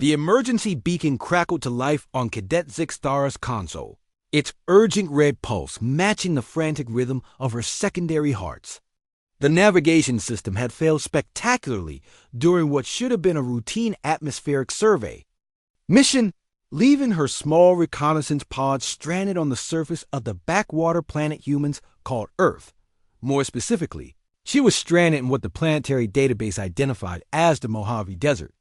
The emergency beacon crackled to life on Cadet Zixtara's console, its urgent red pulse matching the frantic rhythm of her secondary hearts. The navigation system had failed spectacularly during what should have been a routine atmospheric survey. Mission: leaving her small reconnaissance pod stranded on the surface of the backwater planet humans called Earth. More specifically, she was stranded in what the planetary database identified as the Mojave Desert,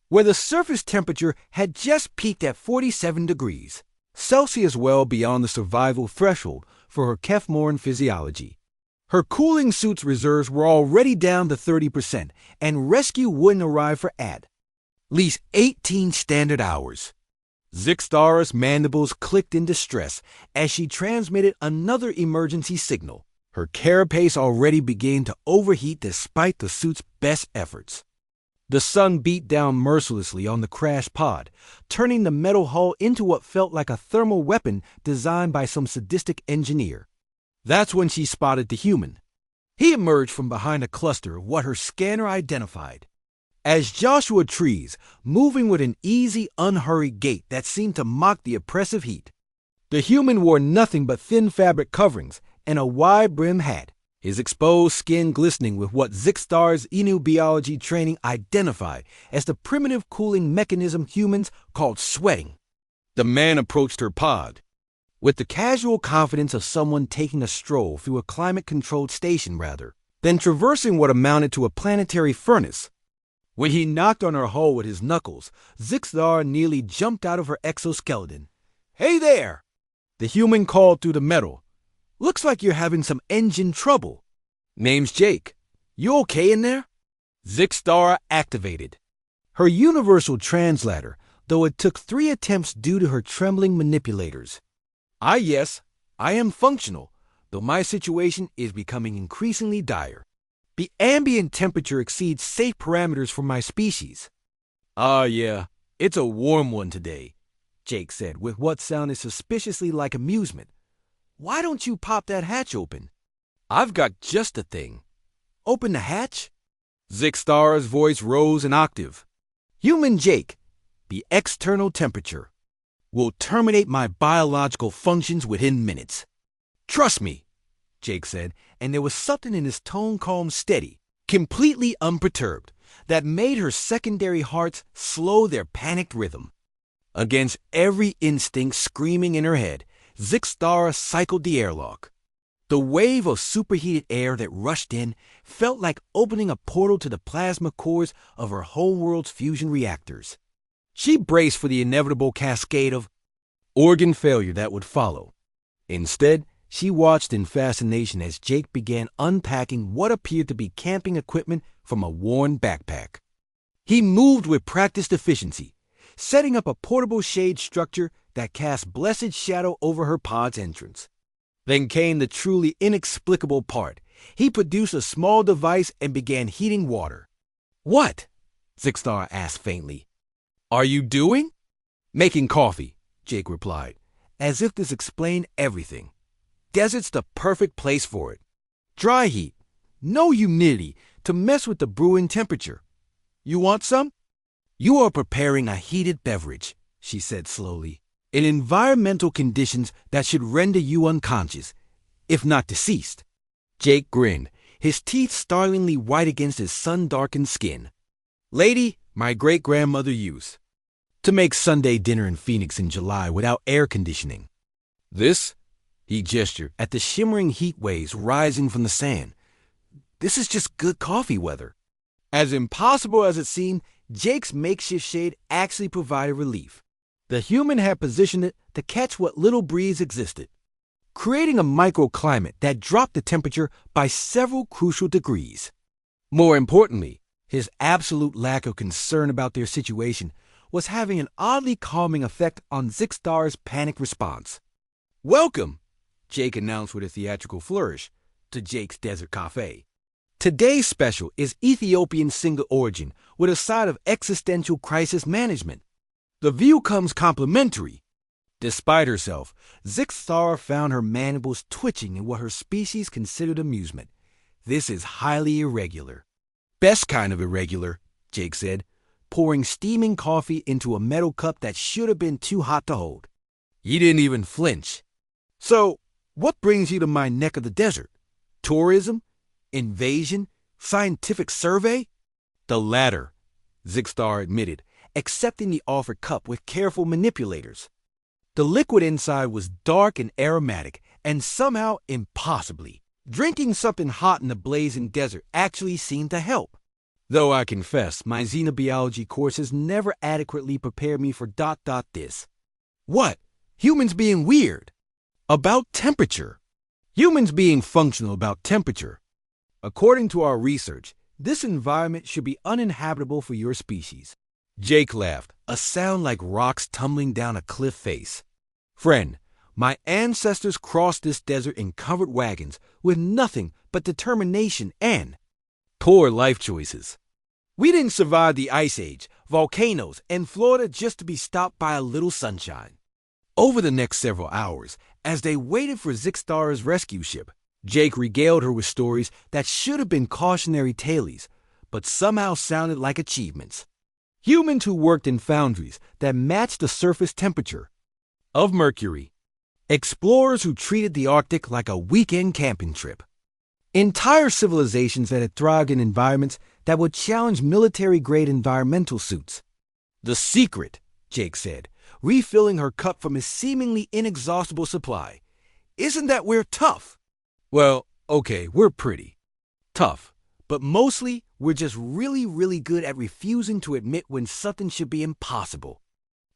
where the surface temperature had just peaked at 47 degrees Celsius, well beyond the survival threshold for her Kefmoran physiology. Her cooling suit's reserves were already down to 30%, and rescue wouldn't arrive for at least 18 standard hours. Zixtara's mandibles clicked in distress as she transmitted another emergency signal. Her carapace already began to overheat despite the suit's best efforts. The sun beat down mercilessly on the crashed pod, turning the metal hull into what felt like a thermal weapon designed by some sadistic engineer. That's when she spotted the human. He emerged from behind a cluster of what her scanner identified as Joshua trees, moving with an easy, unhurried gait that seemed to mock the oppressive heat. The human wore nothing but thin fabric coverings and a wide-brimmed hat, his exposed skin glistening with what Zixtara's Inu biology training identified as the primitive cooling mechanism humans called sweating. The man approached her pod with the casual confidence of someone taking a stroll through a climate-controlled station than traversing what amounted to a planetary furnace. When he knocked on her hull with his knuckles, Zixtara nearly jumped out of her exoskeleton. "Hey there!" The human called through the metal. "Looks like you're having some engine trouble." "Name's Jake. You okay in there?" Zixtara activated her universal translator, though it took 3 attempts due to her trembling manipulators. Yes, I am functional, though my situation is becoming increasingly dire. The ambient temperature exceeds safe parameters for my species." Yeah, it's a warm one today," Jake said with what sounded suspiciously like amusement. "Why don't you pop that hatch open?" "I've got just the thing." "Open the hatch?" Zixtara's voice rose an octave. "Human Jake, the external temperature will terminate my biological functions within minutes." "Trust me," Jake said, and there was something in his tone calm, steady, completely unperturbed, that made her secondary hearts slow their panicked rhythm. Against every instinct screaming in her head, Zixtara cycled the airlock. The wave of superheated air that rushed in felt like opening a portal to the plasma cores of her homeworld's fusion reactors. She braced for the inevitable cascade of organ failure that would follow. Instead, she watched in fascination as Jake began unpacking what appeared to be camping equipment from a worn backpack. He moved with practiced efficiency, setting up a portable shade structure that cast blessed shadow over her pod's entrance. Then came the truly inexplicable part. He produced a small device and began heating water. "What?" Zixtara asked faintly. "Are you doing?" "Making coffee," Jake replied, as if this explained everything. "Desert's the perfect place for it. Dry heat, no humidity to mess with the brewing temperature. You want some?" "You are preparing a heated beverage," she said slowly, "in environmental conditions that should render you unconscious, if not deceased." Jake grinned, his teeth startlingly white against his sun-darkened skin. "Lady, my great-grandmother used to make Sunday dinner in Phoenix in July without air conditioning. This," he gestured at the shimmering heat waves rising from the sand, "this is just good coffee weather." As impossible as it seemed, Jake's makeshift shade actually provided relief. The human had positioned it to catch what little breeze existed, creating a microclimate that dropped the temperature by several crucial degrees. More importantly, his absolute lack of concern about their situation was having an oddly calming effect on Zixtara's panic response. "Welcome," Jake announced with a theatrical flourish, "to Jake's Desert Café. Today's special is Ethiopian single origin with a side of existential crisis management. The view comes complimentary." Despite herself, Zixtara found her mandibles twitching in what her species considered amusement. "This is highly irregular." "Best kind of irregular," Jake said, pouring steaming coffee into a metal cup that should have been too hot to hold. He didn't even flinch. So, what brings you to my neck of the desert? Tourism? Invasion? Scientific survey? The latter, Zixtar admitted, accepting the offered cup with careful manipulators. The liquid inside was dark and aromatic, and somehow impossibly. Drinking something hot in the blazing desert actually seemed to help. Though I confess, my xenobiology courses never adequately prepared me for this. What? Humans being weird. About temperature. Humans being functional about temperature. According to our research, this environment should be uninhabitable for your species. Jake laughed, a sound like rocks tumbling down a cliff face. Friend, my ancestors crossed this desert in covered wagons with nothing but determination and poor life choices. We didn't survive the Ice Age, volcanoes, and Florida just to be stopped by a little sunshine. Over the next several hours, as they waited for Zixtar's rescue ship, Jake regaled her with stories that should have been cautionary tales, but somehow sounded like achievements. Humans who worked in foundries that matched the surface temperature of Mercury. Explorers who treated the Arctic like a weekend camping trip. Entire civilizations that had thrived in environments that would challenge military-grade environmental suits. The secret, Jake said, refilling her cup from his seemingly inexhaustible supply, isn't that we're tough. Well, okay, we're pretty tough, but mostly we're just really, really good at refusing to admit when something should be impossible.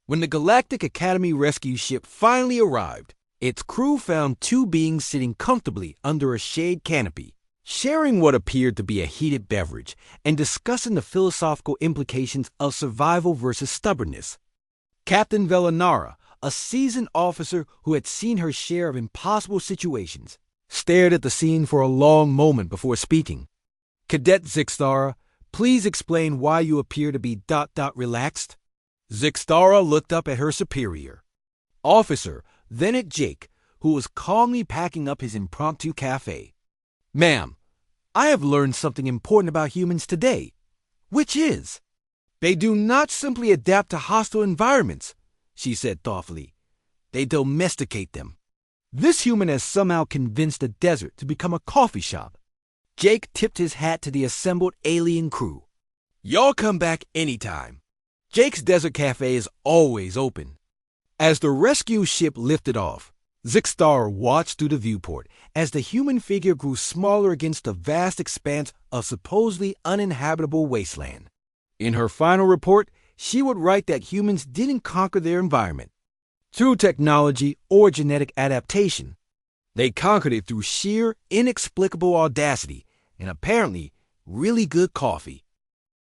When the Galactic Academy rescue ship finally arrived, its crew found two beings sitting comfortably under a shade canopy, sharing what appeared to be a heated beverage and discussing the philosophical implications of survival versus stubbornness. Captain Velanara, a seasoned officer who had seen her share of impossible situations, stared at the scene for a long moment before speaking. Cadet Zixtara, please explain why you appear to be relaxed. Zixtara looked up at her superior, officer, then at Jake, who was calmly packing up his impromptu cafe. Ma'am, I have learned something important about humans today, which is, they do not simply adapt to hostile environments, she said thoughtfully. They domesticate them. This human has somehow convinced the desert to become a coffee shop. Jake tipped his hat to the assembled alien crew. Y'all come back anytime. Jake's Desert Cafe is always open. As the rescue ship lifted off, Zixtar watched through the viewport as the human figure grew smaller against the vast expanse of supposedly uninhabitable wasteland. In her final report, she would write that humans didn't conquer their environment through technology or genetic adaptation. They conquered it through sheer, inexplicable audacity and apparently really good coffee.